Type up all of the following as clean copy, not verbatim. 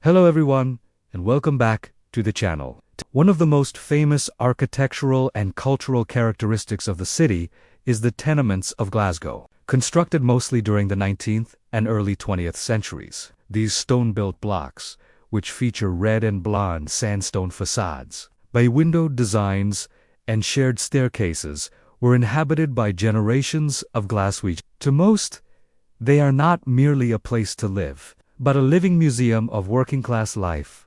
Hello everyone, and welcome back to the channel. One of the most famous architectural and cultural characteristics of the city is the tenements of Glasgow. Constructed mostly during the 19th and early 20th centuries, these stone-built blocks, which feature red and blonde sandstone facades, bay-windowed designs, and shared staircases, were inhabited by generations of Glaswegians. To most, they are not merely a place to live, but a living museum of working-class life,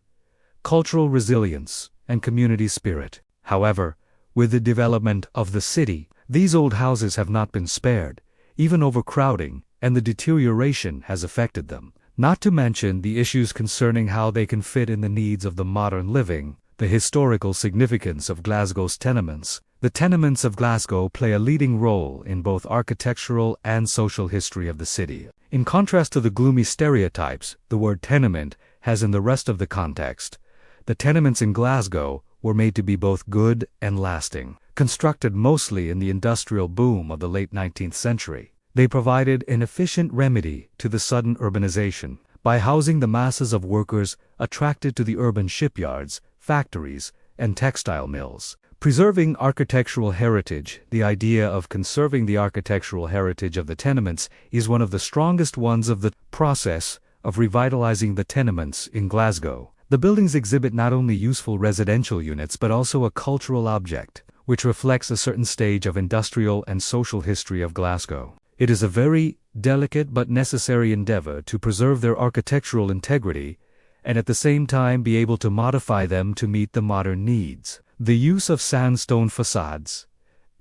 cultural resilience, and community spirit. However, with the development of the city, these old houses have not been spared. Even overcrowding and the deterioration has affected them. Not to mention the issues concerning how they can fit in the needs of the modern living. The historical significance of Glasgow's tenements. The tenements of Glasgow play a leading role in both architectural and social history of the city. In contrast to the gloomy stereotypes the word tenement has in the rest of the context, the tenements in Glasgow were made to be both good and lasting. Constructed mostly in the industrial boom of the late 19th century, they provided an efficient remedy to the sudden urbanization by housing the masses of workers attracted to the urban shipyards, factories, and textile mills. Preserving architectural heritage. The idea of conserving the architectural heritage of the tenements is one of the strongest ones of the process of revitalizing the tenements in Glasgow. The buildings exhibit not only useful residential units but also a cultural object, which reflects a certain stage of industrial and social history of Glasgow. It is a very delicate but necessary endeavor to preserve their architectural integrity and at the same time be able to modify them to meet the modern needs. The use of sandstone facades,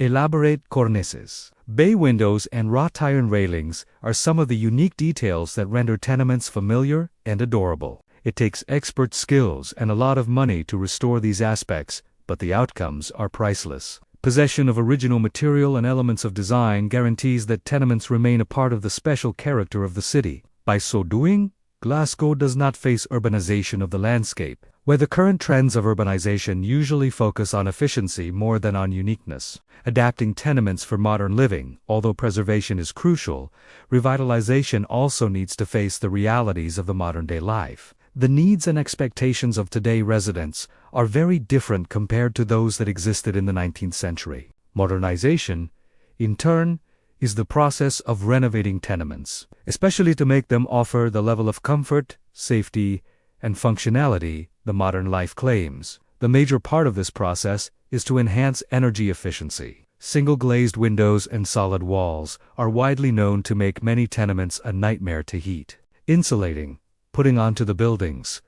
elaborate cornices, bay windows and wrought iron railings are some of the unique details that render tenements familiar and adorable. It takes expert skills and a lot of money to restore these aspects, but the outcomes are priceless. Possession of original material and elements of design guarantees that tenements remain a part of the special character of the city. By so doing, Glasgow does not face urbanization of the landscape, where the current trends of urbanization usually focus on efficiency more than on uniqueness. Adapting tenements for modern living. Although preservation is crucial, revitalization also needs to face the realities of the modern-day life. The needs and expectations of today's residents are very different compared to those that existed in the 19th century. Modernization, in turn, is the process of renovating tenements, especially to make them offer the level of comfort, safety, and functionality the modern life claims. The major part of this process is to enhance energy efficiency. Single-glazed windows and solid walls are widely known to make many tenements a nightmare to heat. Insulating, putting onto the buildings.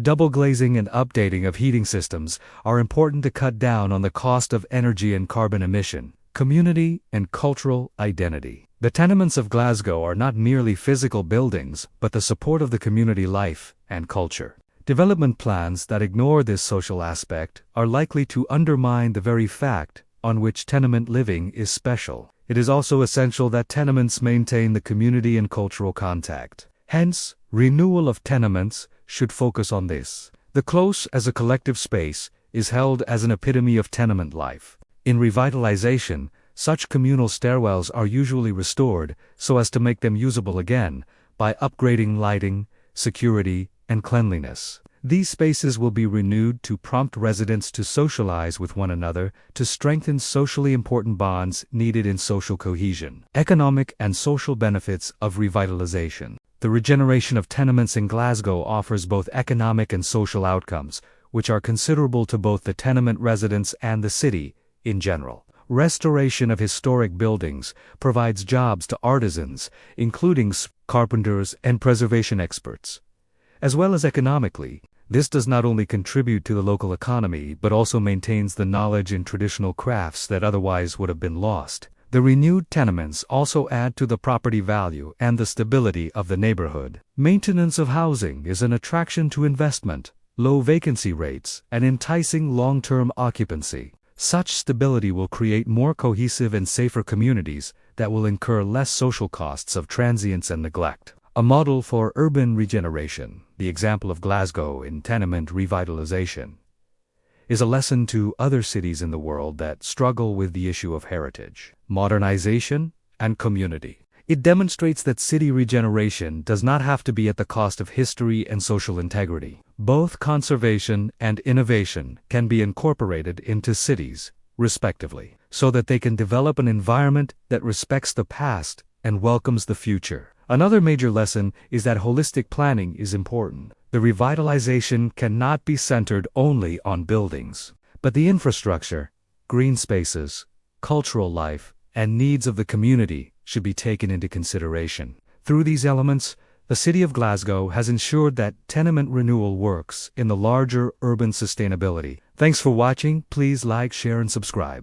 Double glazing and updating of heating systems are important to cut down on the cost of energy and carbon emission. Community and cultural identity. The tenements of Glasgow are not merely physical buildings, but the support of the community life and culture. Development plans that ignore this social aspect are likely to undermine the very fact on which tenement living is special. It is also essential that tenements maintain the community and cultural contact. Hence, renewal of tenements should focus on this. The close as a collective space is held as an epitome of tenement life. In revitalization, such communal stairwells are usually restored so as to make them usable again by upgrading lighting, security, and cleanliness. These spaces will be renewed to prompt residents to socialize with one another, to strengthen socially important bonds needed in social cohesion. Economic and social benefits of revitalization. The regeneration of tenements in Glasgow offers both economic and social outcomes, which are considerable to both the tenement residents and the city in general. Restoration of historic buildings provides jobs to artisans, including carpenters and preservation experts. As well as economically, this does not only contribute to the local economy but also maintains the knowledge in traditional crafts that otherwise would have been lost. The renewed tenements also add to the property value and the stability of the neighborhood. Maintenance of housing is an attraction to investment, low vacancy rates, and enticing long-term occupancy. Such stability will create more cohesive and safer communities that will incur less social costs of transience and neglect. A model for urban regeneration. The example of Glasgow in tenement revitalization is a lesson to other cities in the world that struggle with the issue of heritage, modernization, and community. It demonstrates that city regeneration does not have to be at the cost of history and social integrity. Both conservation and innovation can be incorporated into cities, respectively, so that they can develop an environment that respects the past and welcomes the future. Another major lesson is that holistic planning is important. The revitalization cannot be centered only on buildings, but the infrastructure, green spaces, cultural life, and needs of the community should be taken into consideration. Through these elements, the City of Glasgow has ensured that tenement renewal works in the larger urban sustainability. Thanks for watching. Please like, share, and subscribe.